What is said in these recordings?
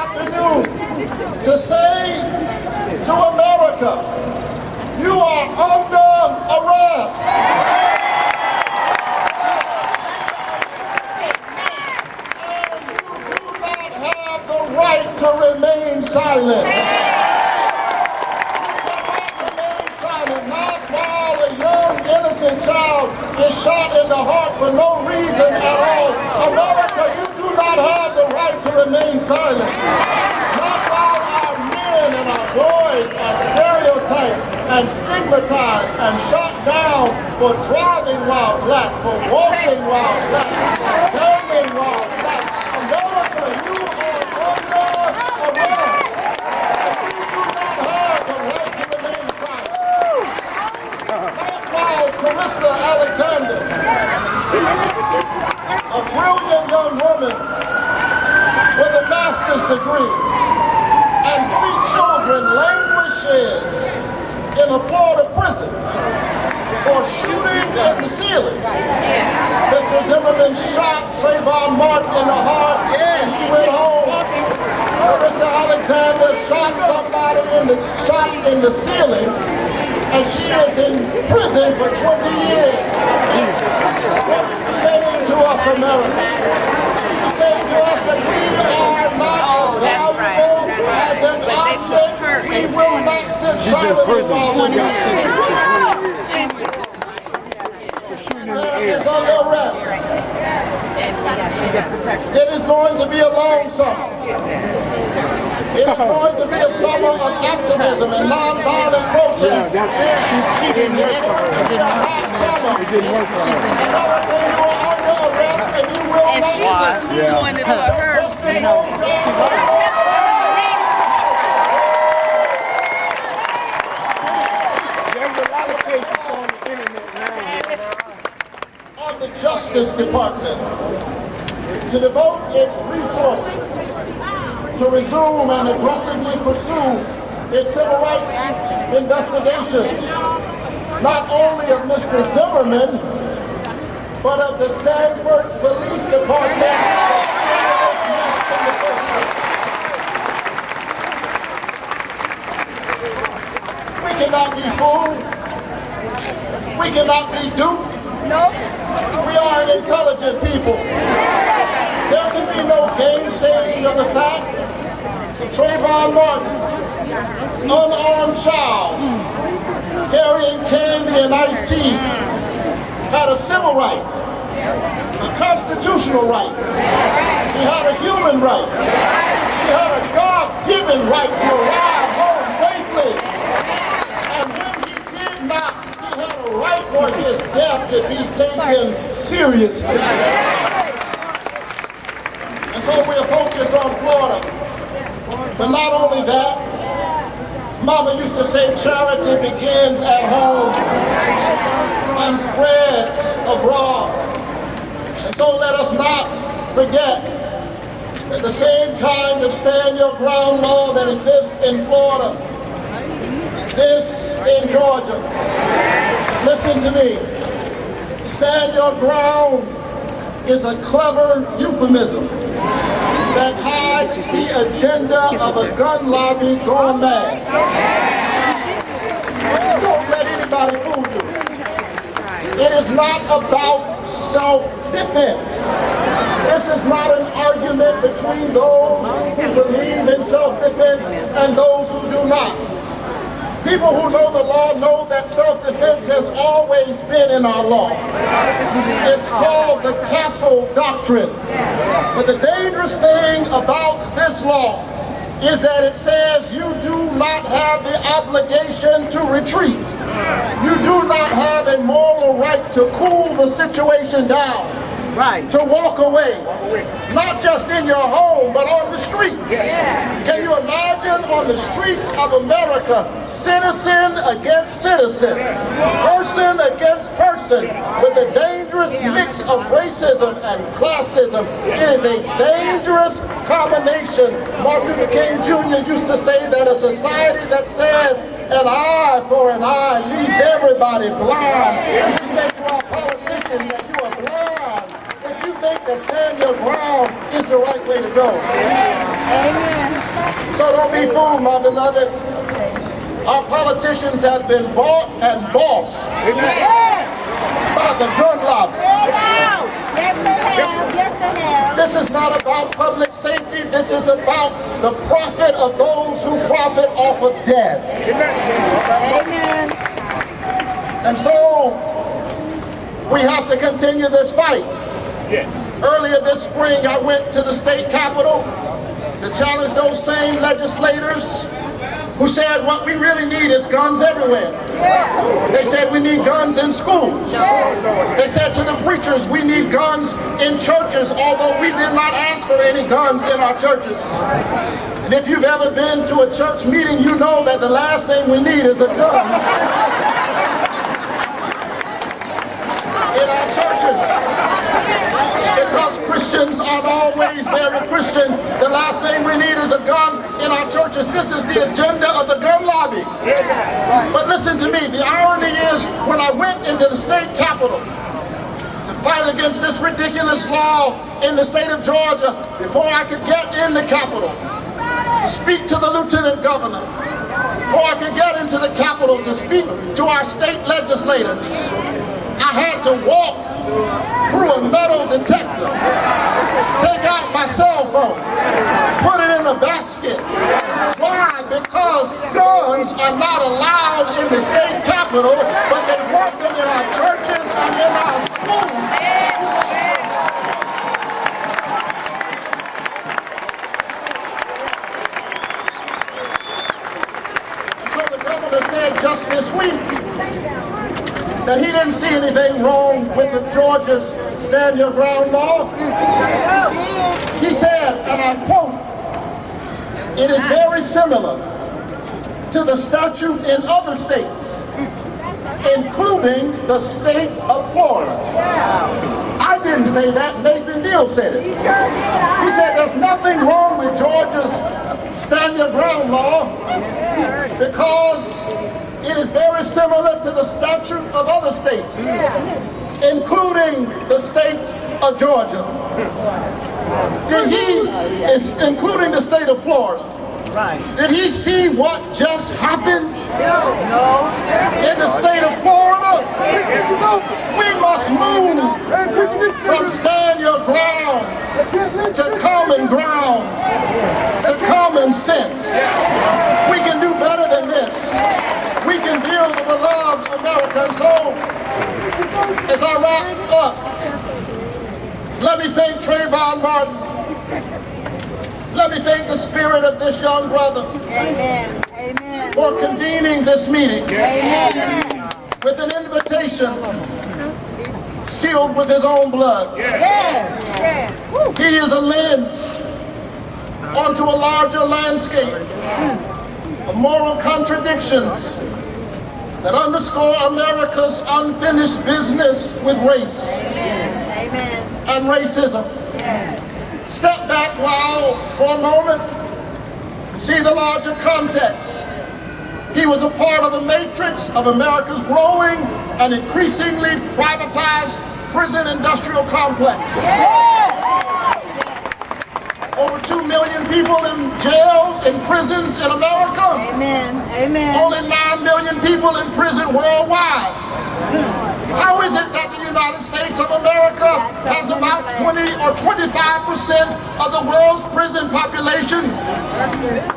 afternoon to say to America, you are under arrest. And you do not have the right to remain silent. You cannot remain silent, not while a young, innocent child is shot in the heart for no reason at all. America, you do not have the right to remain silent. Not while our men and our boys are stereotyped and stigmatized and shot down for driving while black, for walking while black, for standing while black. America, you are under arrest. And you do not have the right to remain silent. Not while Carissa Alexander, a brilliant young woman with a master's degree and 3 children, languishes in a Florida prison for shooting in the ceiling. Mr. Zimmerman shot Trayvon Martin in the heart and he went home. Carissa Alexander shot somebody shot in the ceiling and she is in prison for 20 years. What are you saying to us, America? You saying to us that we are not as valuable as an object? We will not sit silently while America is under arrest. It is going to be a long summer. It is going to be a summer of activism and nonviolent protest. She didn't work for her. It didn't work for her. America, you are under arrest and you will not. And she was doing it for her. There's a lot of cases on the internet now. On the Justice Department to devote its resources to resume and aggressively pursue its civil rights investigations, not only of Mr. Zimmerman, but of the Sanford Police Department that was messed in the first place. We cannot be fooled. We cannot be duped. We are an intelligent people. There can be no gainsaying of the fact that Trayvon Martin, unarmed child, carrying candy and iced tea, had a civil right, a constitutional right. He had a human right. He had a God-given right to arrive home safely. And when he did not, he had a right for his death to be taken seriously. And so we are focused on Florida. But not only that, Mama used to say charity begins at home and spreads abroad. And so let us not forget that the same kind of stand your ground law that exists in Florida exists in Georgia. Listen to me. Stand your ground is a clever euphemism that hides the agenda of a gun lobby gone mad. Don't let anybody fool you. It is not about self-defense. This is not an argument between those who believe in self-defense and those who do not. People who know the law know that self-defense has always been in our law. It's called the Castle Doctrine. But the dangerous thing about this law is that it says you do not have the obligation to retreat. You do not have a moral right to cool the situation down. Right. To walk away, not just in your home, but on the streets. Yeah. Can you imagine on the streets of America, citizen against citizen, person against person, with a dangerous mix of racism and classism? It is a dangerous combination. Martin Luther King Jr. used to say that a society that says an eye for an eye leaves everybody blind. We say to our politicians that you are blind if you think that stand your ground is the right way to go. Amen. So don't be fooled, my beloved. Our politicians have been bought and bossed by the gun lobby. Yes, they have. Yes, they have. This is not about public safety. This is about the profit of those who profit off of death. Amen. And so we have to continue this fight. Earlier this spring, I went to the state capitol to challenge those same legislators who said what we really need is guns everywhere. They said we need guns in schools. They said to the preachers we need guns in churches, although we did not ask for any guns in our churches. And if you've ever been to a church meeting, you know that the last thing we need is a gun in our churches. Because Christians aren't always very Christian, the last thing we need is a gun in our churches. This is the agenda of the gun lobby. But listen to me, the irony is when I went into the state capitol to fight against this ridiculous law in the state of Georgia, before I could get in the capitol to speak to the lieutenant governor, before I could get into the capitol to speak to our state legislators, I had to walk through a metal detector, take out my cell phone, put it in a basket. Why? Because guns are not allowed in the state capitol, but they want them in our churches and in our schools. And so the governor said just this week that he didn't see anything wrong with the Georgia's Stand Your Ground law. He said, and I quote, "It is very similar to the statute in other states, including the state of Florida." I didn't say that, Nathan Deal said it. He said there's nothing wrong with Georgia's Stand Your Ground law because it is very similar to the statute of other states, including the state of Georgia. Including the state of Florida. Did he see what just happened in the state of Florida? We must move from stand your ground to common ground, to common sense. We can do better than this. We can build a beloved America. And so, as I wrap up, let me thank Trayvon Martin. Let me thank the spirit of this young brother. Amen. Amen. For convening this meeting. Amen. With an invitation sealed with his own blood. Yes. He is a lens onto a larger landscape of moral contradictions that underscore America's unfinished business with race and racism. Step back for a moment, see the larger context. He was a part of the matrix of America's growing and increasingly privatized prison industrial complex. Over 2 million people in jail, in prisons in America. Amen. Only 9 million people in prison worldwide. How is it that the United States of America has about 20 or 25% of the world's prison population?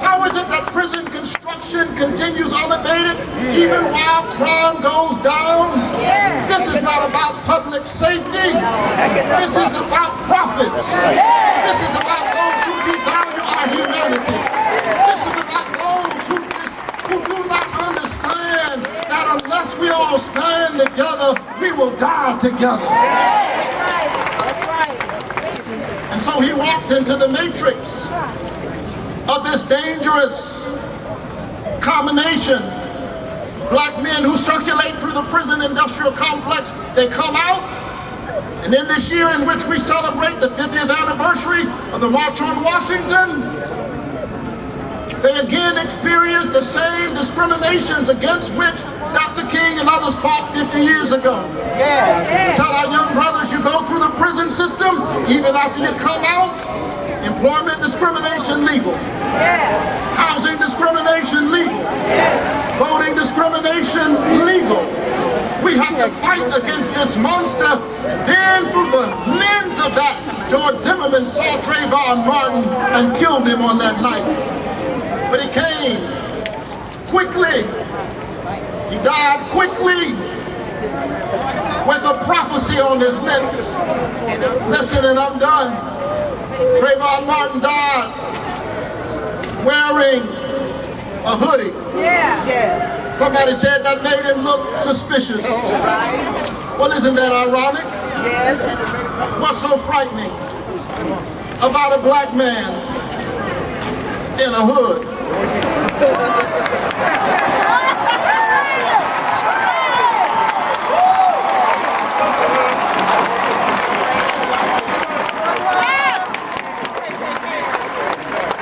How is it that prison construction continues unabated even while crime goes down? This is not about public safety. This is about profits. This is about those who devalue our humanity. This is about those who do not understand that unless we all stand together, we will die together. And so he walked into the matrix of this dangerous combination. Black men who circulate through the prison industrial complex, they come out, and in this year in which we celebrate the 50th anniversary of the March on Washington, they again experience the same discriminations against which Dr. King and others fought 50 years ago. Tell our young brothers, you go through the prison system, even after you come out, Employment discrimination legal. Yeah. Housing discrimination legal. Voting discrimination legal. We have to fight against this monster. Then through the lens of that, George Zimmerman saw Trayvon Martin and killed him on that night. But he came quickly. He died quickly with a prophecy on his lips. Listen, and I'm done. Trayvon Martin died wearing a hoodie. Yeah. Yeah. Somebody said that made him look suspicious. Well, isn't that ironic? Yes. What's so frightening about a black man in a hood?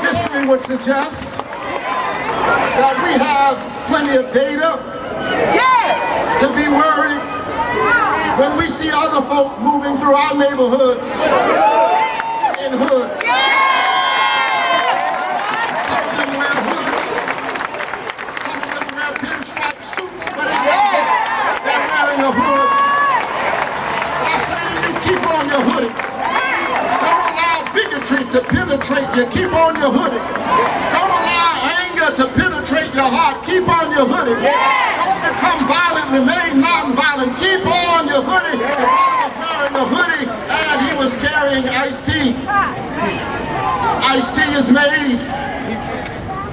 History would suggest that we have plenty of data to be worried when we see other folk moving through our neighborhoods in hoods. Some of them wear hoods. Some of them wear pinstripe suits, but in their heads, they're wearing a hood. And I say to you, keep on your hoodie. Don't allow bigotry to penetrate you. Keep on your hoodie. Don't allow anger to penetrate your heart. Keep on your hoodie. Don't become violent. Remain non-violent. Keep on your hoodie. The brother was wearing a hoodie and he was carrying iced tea. Iced tea is made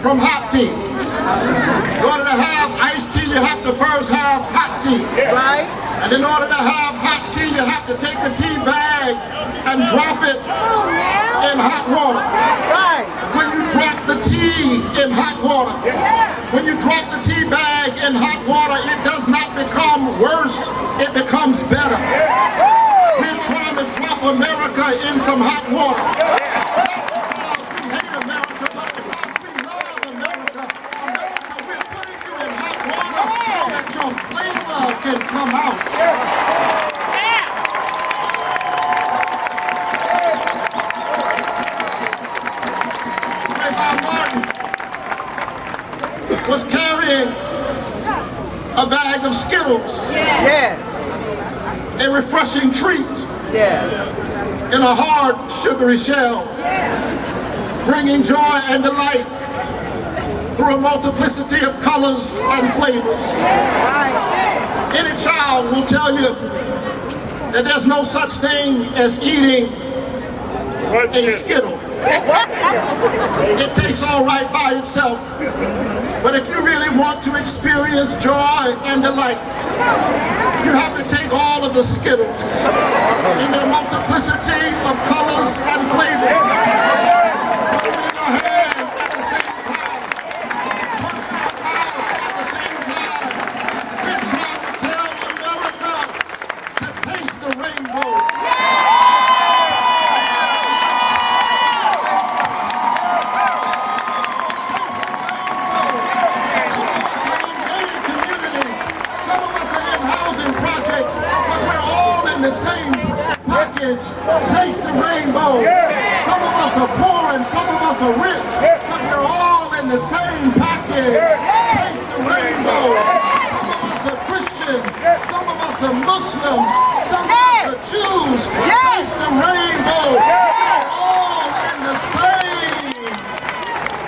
from hot tea. In order to have iced tea, you have to first have hot tea. Right. And in order to have hot tea, you have to take a tea bag and drop it in hot water. Right. When you drop the tea in hot water, when you drop the tea bag in hot water, it does not become worse, it becomes better. We're trying to drop America in some hot water. Not because we hate America, but because we love America. America, we're putting you in hot water so that your flavor can come out. Trayvon Martin was carrying a bag of Skittles, Yeah. a refreshing treat Yeah. in a hard, sugary shell, bringing joy and delight through a multiplicity of colors and flavors. Any child will tell you that there's no such thing as eating a Skittle. It tastes all right by itself. But if you really want to experience joy and delight, you have to take all of the Skittles in their multiplicity of colors and flavors. Put them in your hand at the same time. Put them in your mouth at the same time. We're trying to tell America to taste the rainbow. The same package, taste the rainbow. Some of us are poor and some of us are rich, but we're all in the same package, taste the rainbow. Some of us are Christian, some of us are Muslims, some of us are Jews, taste the rainbow. We're all in the same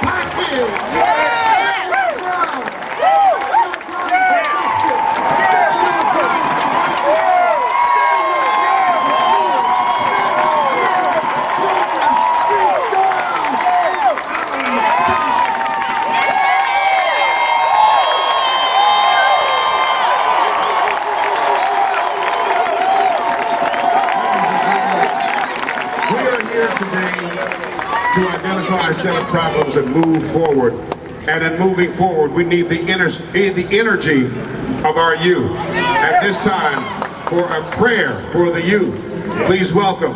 package. Stand your ground. Stand your ground for justice. Stand your ground for freedom. To identify a set of problems and move forward. And in moving forward, we need the energy of our youth. At this time, for a prayer for the youth, please welcome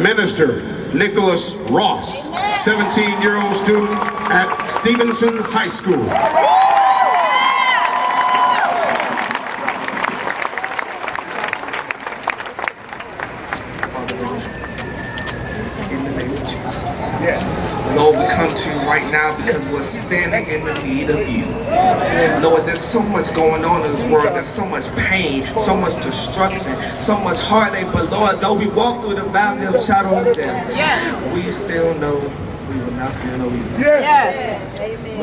Minister Nicholas Ross, 17-year-old student at Stevenson High School. In the name of Jesus. Lord, we come to you right now because we're standing in the need of you. Lord, there's so much going on in this world. There's so much pain, so much destruction, so much heartache. But Lord, though we walk through the valley of shadow of death, we still know we will not fear no evil.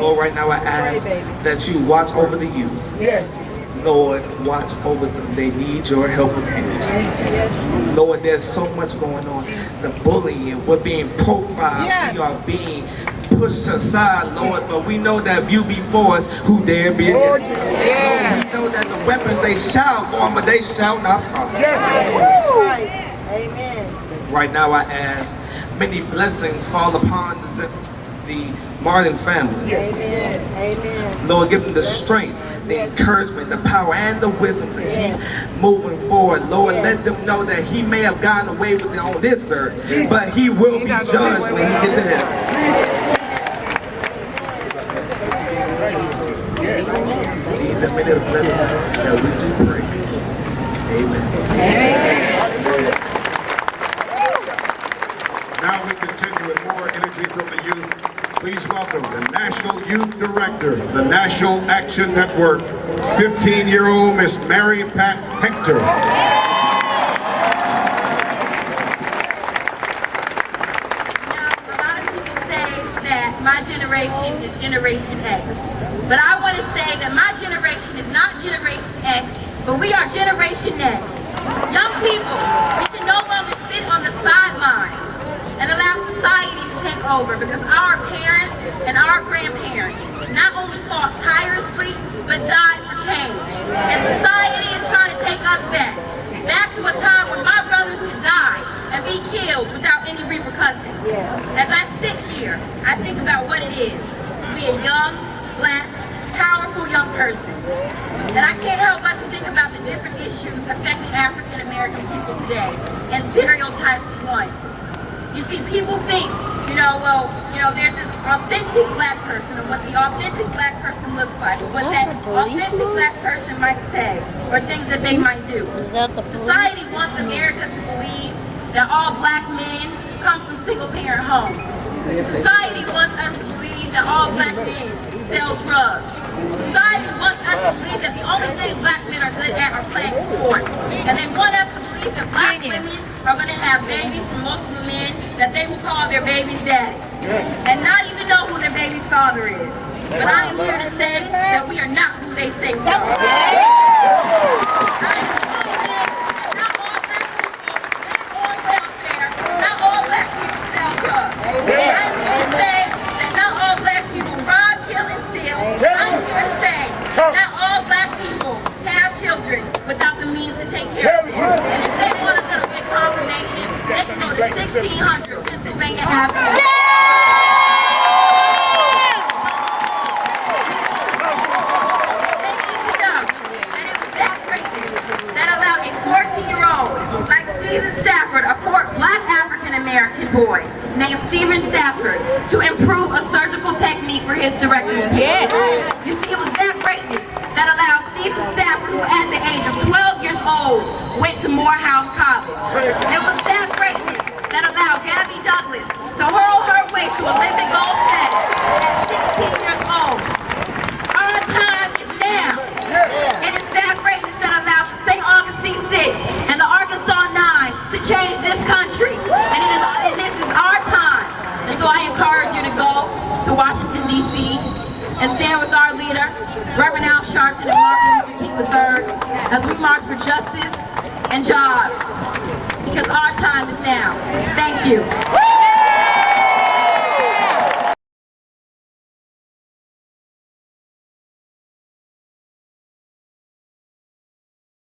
Lord, right now I ask that you watch over the youth. Lord, watch over them. They need your helping hand. Lord, there's so much going on. The bullying, we're being profiled, we are being pushed aside, Lord, but we know that you before us, who dare be against us. Lord, we know that the weapons they shall form, but they shall not prosper. Amen. Right now I ask many blessings fall upon the Martin family. Amen. Amen. Lord, give them the strength, the encouragement, the power, and the wisdom to keep moving forward. Lord, let them know that he may have gotten away with it on this earth, but he will be judged when he gets to heaven. These are many of the blessings that we do pray. Amen. Now we continue with more energy from the youth. Please welcome the National Youth Director, the National Action Network, 15-year-old Miss Mary Pat Hector. Now, a lot of people say that my generation is Generation X. But I want to say that my generation is not Generation X, but we are Generation Next. Young people, we can no longer sit on the sidelines and allow society to take over, because our parents and our grandparents not only fought tirelessly, but died for change. And society is trying to take us back to a time when my brothers could die and be killed without any repercussions. As I sit here, I think about what it is to be a young, black, powerful young person. And I can't help but to think about the different issues affecting African American people today, and stereotypes is one. You see, people think, there's this authentic black person and what the authentic black person looks like, or what that authentic black person might say, or things that they might do. Society wants America to believe that all black men come from single-parent homes. Society wants us to believe that all black men sell drugs. Society wants us to believe that the only thing black men are good at are playing sports. And they want us to believe that black women are going to have babies from multiple men that they will call their baby's daddy, and not even know who their baby's father is. But I am here to say that we are not who they say we are. I am here to say that not all black people live on welfare, not all black people sell drugs. I am here to say that not all black people rob, kill, and steal. I'm here to say not all black people have children without the means to take care of them. And if they want a little bit confirmation, they can go to 1600 Pennsylvania Avenue. They need to know that it was that greatness that allowed a 14-year-old like Stephen Stafford, a black African-American boy named Stephen Stafford, to improve a surgical technique for hysterectomy patients. You see, it was that greatness that allowed Stephen Stafford, who at the age of 12 years old went to Morehouse College. It was that greatness that allowed Gabby Douglas to hurl her way to Olympic gold status at 16 years old. Our time is now. It is that greatness that allowed the St. Augustine 6 and the Arkansas 9 to change this country. And this is our time. And so I encourage you to go to Washington, D.C. and stand with our leader, Reverend Al Sharpton and Martin Luther King III, as we march for justice and jobs, because our time is now. Thank you.